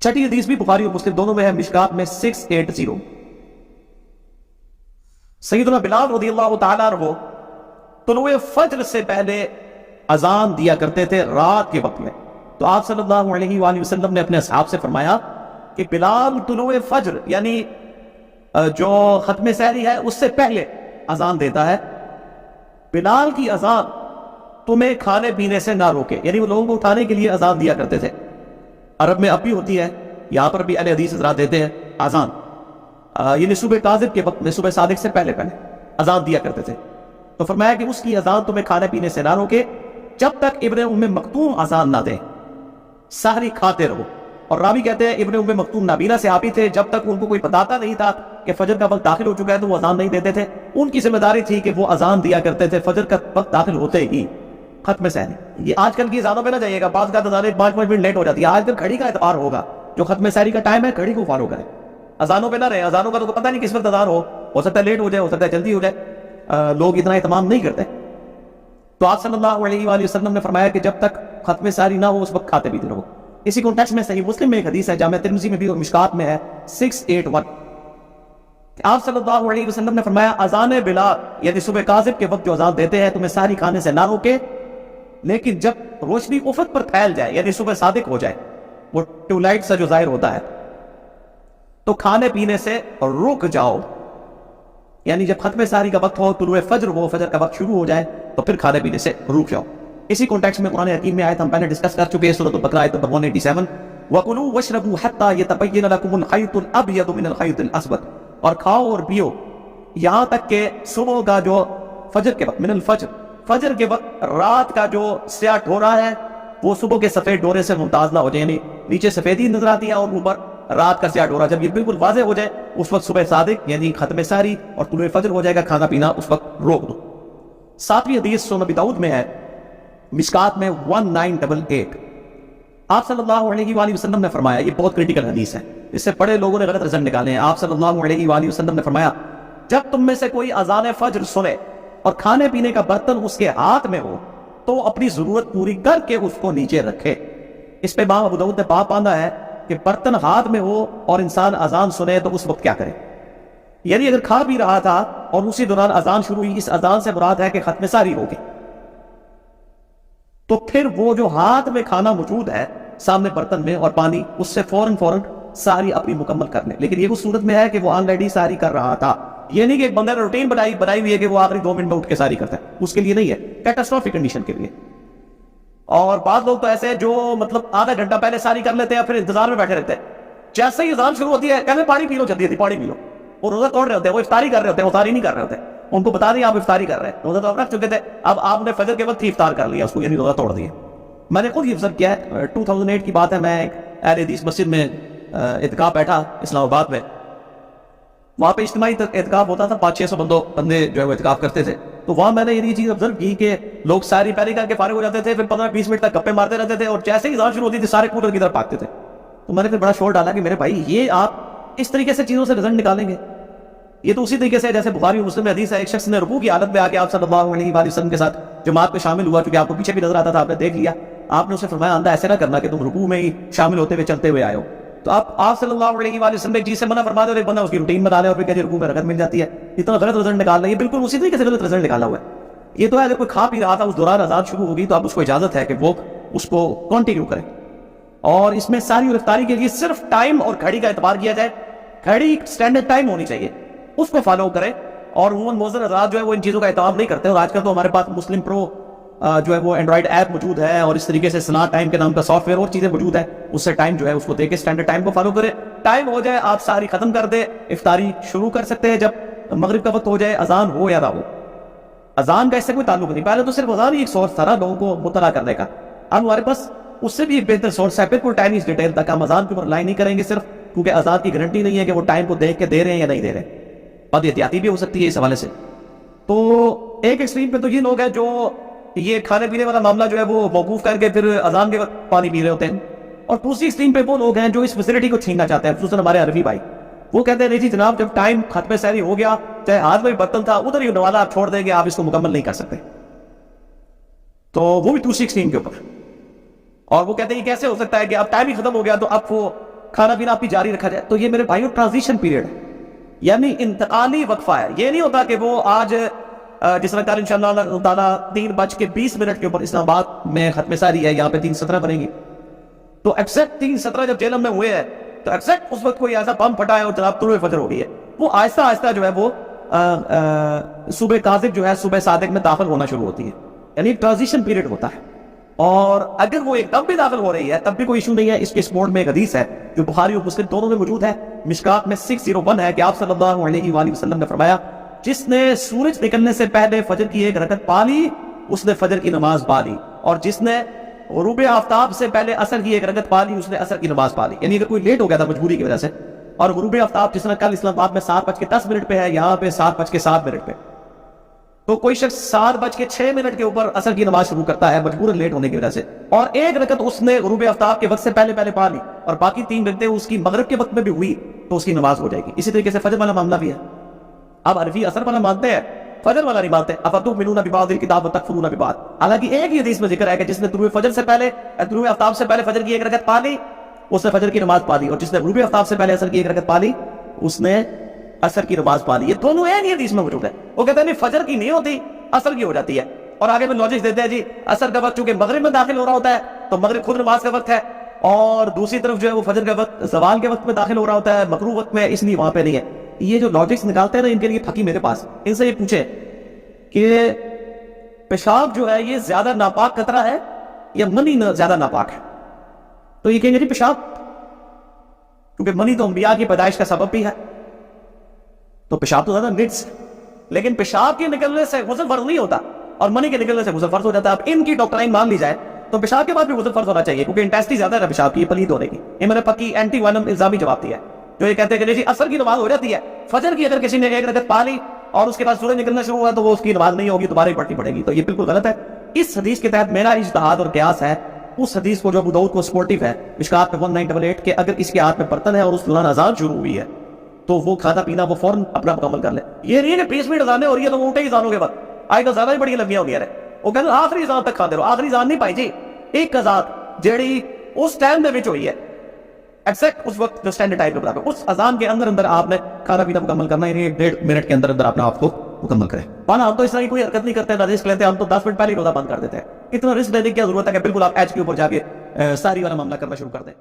छठी हदीस भी बुखारी और मुस्लिम दोनों में है, मिशकात में 680। सैयदना बिलाल रज़ियल्लाहु ताला अन्हु तुलुए फज्र से पहले अजान दिया करते थे रात के वक्त में। तो आप सल्लल्लाहु अलैहि वसल्लम ने अपने असहाब से फरमाया कि बिलाल तुलुए फज्र यानी जो खत्म सहरी है उससे पहले अजान देता है। बिलाल की अजान तुम्हें खाने पीने से ना रोके, यानी वो लोगों को उठाने के लिए अजान दिया करते थे। अरब में अब भी होती है, यहाँ पर भी अहले हदीस हज़रात देते हैं अजान, यानी सुबह काज़िब के वक्त में, सुबह सादिक से पहले पहले अजान दिया करते थे। तो फरमाया कि उसकी अजान तुम्हें खाने पीने से ना रोके जब तक इब्ने उम्मे मक्तूम अजान ना दे, सहरी खाते रहो। और रावी कहते हैं इब्ने उम्मे मक्तूम नाबीना से आप ही थे, जब तक उनको कोई बताता नहीं था कि फजर का वक्त दाखिल हो चुका है तो वो अजान नहीं देते थे। उनकी जिम्मेदारी थी कि वो अजान दिया करते थे फजर का वक्त दाखिल होते ही खत्म सहरी। ये आजकल की अजानों पे ना जाइएगा, बात का अजान 5-5 मिनट लेट हो जाती है। आजकल घड़ी का एतबार होगा, जो खत्म सहरी का टाइम है घड़ी को फॉलो करें, अजानों पे ना रहे। अजानों का तो पता नहीं किस वक्त अजान हो सकता है लेट हो जाए, हो सकता है जल्दी हो जाए, लोग इतना एहतमाम नहीं करते। तो आप सल्लल्लाहु अलैहि वसल्लम ने फरमाया कि जब तक खत्म सारी ना हो उस वक्त खाते पीते रहो। इसी कॉन्टेक्स्ट में सही मुस्लिम में एक हदीस है, जामे तिर्मिज़ी में भी और मिशकात में है 681। आप सल्लल्लाहु अलैहि वसल्लम ने फरमाया अजान बिलाल यानी सुबह काज़िब के वक्त जो अजान देते हैं तुम्हें सारी खाने से ना रोके, लेकिन जब रोशनी उफक पर फैल जाए यानी सुबह सादिक हो जाए, वो ट्यूबलाइट से जो जाहिर होता है, तो खाने पीने से रुक जाओ। यानी जब खत्म सारी का वक्त हो, तुलुए फज्र हो, फजर का वक्त शुरू हो जाए, तो फिर खाने पीने से रुक जाओ। इसी कॉन्टेक्स्ट में कुरान हकीम में आयत हम पहले डिस्कस कर चुके हैं, सूरह बकरा आयत नंबर 187, वकुलू वशरबू हत्ता यतबय्यन लकुमुल खयतुल अबयदु मिनल खयतिल अस्वद, और खाओ और पियो यहां तक के सुबह का जो फजर के वक्त, मिनल फजर, फजर के वक्त रात का जो स्याह डोरा है वो सुबह के सफेद डोरे से मुमताज ना हो जाए, यानी नीचे सफेदी नजर आती है और ऊपर रात का स्याह डोरा, जब ये बिल्कुल वाज़ेह हो जाए उस वक्त सुबह सादिक यानी खत्म सारी और तुलुए फजर हो जाएगा, खाना पीना उस वक्त रोक दो। 7वीं हदीस सुनन अबी दाऊद में है, मिशकात में 1988। आप सल्लल्लाहु अलैहि वसल्लम ने फरमाया, ये बहुत क्रिटिकल हदीस है, इससे बड़े लोगों ने गलत रिजल्ट निकाले हैं। आप सल्लल्लाहु अलैहि वसल्लम ने फरमाया जब तुम में से कोई अजान फज्र सुने और खाने पीने का बर्तन उसके हाथ में हो तो अपनी जरूरत पूरी करके उसको नीचे रखे। इस पे इमाम अबू दाऊद ने बाप बांधा है कि बर्तन हाथ में हो और इंसान अजान सुने तो उस वक्त क्या करे। यानी अगर खा भी रहा था और उसी दौरान अजान शुरू हुई, इस अजान से मुराद है कि खत्म सारी होगी, तो फिर वो जो हाथ में खाना मौजूद है सामने बर्तन में और पानी, उससे फौरन सारी अपनी मुकम्मल कर ले। लेकिन ये उस सूरत में है कि वो ऑलरेडी सारी कर रहा था, ये नहीं कि एक बंदे ने रूटीन बनाई हुई है कि वो आखिरी 2 मिनट में उठ के सारी करता है, उसके लिए नहीं है, कैटास्ट्रोफिक कंडीशन के लिए। और बाद लोग तो ऐसे जो मतलब आधा घंटा पहले सारी कर लेते हैं, फिर इंतजार में बैठे रहते हैं, जैसे ही अजान शुरू होती है कहते पानी पी लो, जल्दी पानी पी लो। वो रोजा तोड़ रहे होते हैं, वो इफ्तारी कर रहे होते हैं, इफ्तारी नहीं कर रहे होते, उनको बता दिया आप इफ्तारी कर रहे हैं, रोजा तो आप रख चुके थे, अब आपने फजर के वक्त ही इफ्तार कर लिया उसको, यानी रोजा तोड़ दिया। मैंने खुद ये ऑब्जर्व किया है, 2008 की बात है, मैं एक अहले हदीस मस्जिद में इत्काफ बैठा इस्लामाबाद में, वहां पे इज्तिमाई एतकाफ होता था, 500-600 बंदे जो है वो एतकाफ करते थे। तो वहां मैंने ये चीज ऑब्जर्व की कि लोग सारी पैरी करके फारिग हो जाते थे, फिर 15-20 मिनट तक गप्पे मारते रहते थे और जैसे ही अज़ान शुरू होती थी सारे कूलर की तरफ भागते थे। तो मैंने फिर बड़ा शोर डाला कि मेरे भाई ये आप इस तरीके से चीजों से रिजल्ट निकालेंगे, ये तो उसी तरीके से जैसे बुखारी और मुस्लिम में हदीस है, एक शख्स ने रुकू की हालत में आके आप सल्लल्लाहु अलैहि वसल्लम के साथ जमात में शामिल हुआ, क्योंकि आपको पीछे भी नजर आता था, आपने देख लिया, आपने उसे फरमाया अंदा ऐसे ना करना कि तुम रुकू में ही शामिल होते हुए चलते हुए आए हो। तो आप सल्लल्लाहु अलैहि वसल्लम एक चीज से मना फरमा दो, एक बंदा उसकी रूटीन बना ले और फिर कहते रुकू में रकत मिल जाती है, इतना गलत रिजल्ट निकाल रहा है, बिल्कुल उसी तरीके से गलत रिजल्ट निकाला हुआ है। ये तो है अगर कोई खा पी रहा था उस दौरान अजान शुरू होगी तो अब उसको इजाजत है कि वो उसको कंटिन्यू करे, और इसमें सारी गिरफ्तारी के लिए सिर्फ टाइम और घड़ी का एतबार किया जाए, घड़ी स्टैंडर्ड टाइम होनी चाहिए, उसको फॉलो करें। और उमूमन मोज़न हज़रात जो है वो इन चीज़ों का एहतमाम नहीं करते, और आजकल तो हमारे पास मुस्लिम प्रो जो है वो एंड्रॉइड ऐप मौजूद है, और इस तरीके से सना टाइम के नाम का सॉफ्टवेयर और चीज़ें मौजूद है, उससे टाइम जो है उसको देके स्टैंडर्ड टाइम को फॉलो करें। टाइम हो जाए आप सारी खत्म कर दे, इफ्तारी शुरू कर सकते हैं जब मगरिब का वक्त हो जाए, अजान हो या ना हो। अजान का इससे कोई ताल्लुक नहीं, पहले तो सिर्फ अजान ही एक सोर्स था ना लोगों को मुतला करने का, अब हमारे पास उससे भी एक बेहतर सोर्स है, बिल्कुल टाइम इस डिटेल तक हम अजान के ऊपर लाइन नहीं करेंगे सिर्फ, क्योंकि अजान की गारंटी नहीं है कि वो टाइम को देख के दे रहे हैं या नहीं दे रहे, बहुत एहतियाती भी हो सकती है इस हवाले से। तो एक एक्सट्रीम पे तो ये लोग हैं जो ये खाने पीने वाला मामला जो है वो मौकूफ करके फिर अजान के वक्त पानी पी रहे होते हैं, और दूसरी एक्सट्रीम पे वो लोग हैं जो इस फैसिलिटी को छीनना चाहते हैं, खुसूसन हमारे अरबी भाई, वो कहते हैं नहीं जी जनाब जब टाइम खत्म सहरी हो गया, चाहे हाथ में बर्तन था उधर ही नवाला आप छोड़ देंगे, आप इसको मुकम्मल नहीं कर सकते। तो वो भी दूसरी एक्सट्रीम के ऊपर, और वो कहते हैं कैसे हो सकता है कि अब टाइम ही खत्म हो गया तो अब वो کھانا پینا آپ کی جاری رکھا جائے. تو یہ میرے بھائیوں ٹرانزیشن پیریڈ ہے, یعنی انتقالی وقفہ ہے. یہ نہیں ہوتا کہ وہ آج جس طرح کل انشاءاللہ تعالیٰ 3:20 کے اوپر اسلام آباد میں ختم ساری ہے, یہاں پہ 3:17 بنیں گی. تو ایکزیکٹ 3:17 جب جیلم میں ہوئے ہیں تو ایکزیکٹ اس وقت کوئی ایسا بم پھٹا ہے اور جناب طلوع فجر ہو گئی ہے. وہ آہستہ آہستہ جو ہے وہ صبح کاذب جو ہے صبح صادق میں داخل ہونا شروع ہوتی ہے, یعنی ایک ٹرانزیشن پیریڈ ہوتا ہے. اور اگر وہ ایک دم بھی داخل ہو رہی ہے تب بھی کوئی ایشو نہیں ہے. اس کے سپورٹ میں ایک حدیث ہے جو بخاری اور مسلم دونوں میں موجود ہے, مشکات میں 601 ہے کہ آپ صلی اللہ علیہ وآلہ وسلم نے فرمایا, جس نے سورج نکلنے سے پہلے فجر کی ایک رکعت پا لی اس نے فجر کی نماز پا لی, اور جس نے غروب آفتاب سے پہلے عصر کی ایک رکعت پا لی اس نے عصر کی نماز پا لی. یعنی اگر کوئی لیٹ ہو گیا تھا مجبوری کی وجہ سے, اور غروب آفتاب جس طرح کل اسلام آباد میں 7:10 پہ ہے, یہاں پہ 7:07 پہ, تو کوئی شخص 7:06 کے اوپر عصر کی نماز شروع کرتا ہے مجبوراً لیٹ ہونے کی وجہ سے, اور ایک رکعت اس نے غروب آفتاب کے وقت سے پہلے پا لی, اور باقی 3 رکعتیں اس کی مغرب کے وقت میں بھی ہوئی تو اس کی نماز ہو جائے گی. اسی طریقے سے فجر والا معاملہ بھی ہے. اب عرفی اثر والا مانتے ہیں, فجر والا نہیں مانتے. افتؤمنون ببعض الکتاب وتکفرون ببعض. حالانکہ ایک ہی حدیث میں ذکر ہے کہ جس نے طلوع فجر سے پہلے طلوع آفتاب سے پہلے فجر کی ایک رکعت پا لی اس نے فجر کی نماز پا لی, اور جس نے غروب آفتاب سے پہلے عصر کی ایک رکعت پا لی اس نے عصر کی نماز پا لی. یہ دونوں ایک ہی حدیث میں موجود ہے. وہ کہتے ہیں نہیں فجر کی نہیں ہوتی عصر کی ہو جاتی ہے, اور آگے میں لاجک دیتے ہیں جی عصر کا وقت چونکہ مغرب میں داخل ہو رہا ہوتا ہے تو مغرب خود نماز کا وقت ہے, اور دوسری طرف جو ہے وہ فجر کا وقت زوال کے وقت میں داخل ہو رہا ہوتا ہے, مغروب وقت میں, اس لیے وہاں پہ نہیں ہے. یہ جو لاجکس نکالتے ہیں نا ان کے لیے پھکی میرے پاس, ان سے یہ پوچھے کہ پیشاب جو ہے یہ زیادہ ناپاک قطرہ ہے یا منی زیادہ ناپاک ہے, تو یہ کہیں گے جی پیشاب, کیونکہ منی تو انبیاء کی پیدائش کا سبب بھی ہے, تو پیشاب تو زیادہ نجس, لیکن پیشاب کے نکلنے سے غسل فرض نہیں ہوتا اور منی کے نکلنے سے غسل فرض ہو جاتا ہے. اب ان کی ڈاکٹرائن مان لی جائے تو پیشاب کے بعد بھی غسل فرض ہونا چاہیے, کیونکہ انٹیسٹی زیادہ ہے پیشاب کی, یہ پلید ہونے کی. یہ میں نے پکی اینٹی وینم الزامی جواب دیا ہے جو یہ کہتے ہیں کہ جی عصر کی نماز ہو جاتی ہے, فجر کی اگر کسی نے ایک رکعت پا لی اور اس کے بعد سورج نکلنا شروع ہوا تو وہ اس کی نماز نہیں ہوگی, دوبارہ ہی پڑھنی پڑے گی. تو یہ بالکل غلط ہے. اس حدیث کے تحت میرا اجتہاد اور قیاس ہے اس حدیث کو جو ابو داؤد کو سپورٹیو ہے مشکات میں 1988 کہ اگر اس کے ہاتھ میں برتن ہے اور اس دوران اذان شروع ہوئی ہے تو وہ کھانا پینا وہ فوراً اپنا مکمل کر لے. یہ نہیں ہے کہ 20 منٹ اذانیں ہو رہی ہے تو وہ اونٹے ہی اذانوں کے بعد آج کل زیادہ ہی بڑی لمبیاں ہو گیا ہے, وہ کہتے ہیں آخری اذان تک کھاتے رہو. آخری اذان نہیں پائی جی, ایک اذان جیڑی اس ٹائم دے وچ ہوئی ہے ایگزیکٹ اس وقت جو سٹینڈرڈ ٹائم کے برابر, اس اذان کے اندر آپ نے کھانا پینا مکمل کرنا ہے, 1.5 منٹ کے اندر اپنا آپ کو مکمل کریں. مانا ہم تو اس طرح کی کوئی حرکت نہیں کرتے, نہ رسک لیتے, ہم تو 10 منٹ پہلے ہی روزہ بند کر دیتے ہیں. اتنا رسک لینے کی کیا ضرورت ہے کہ بالکل آپ ایج کے اوپر جا کے ساری والا معاملہ کرنا شروع کر دیں.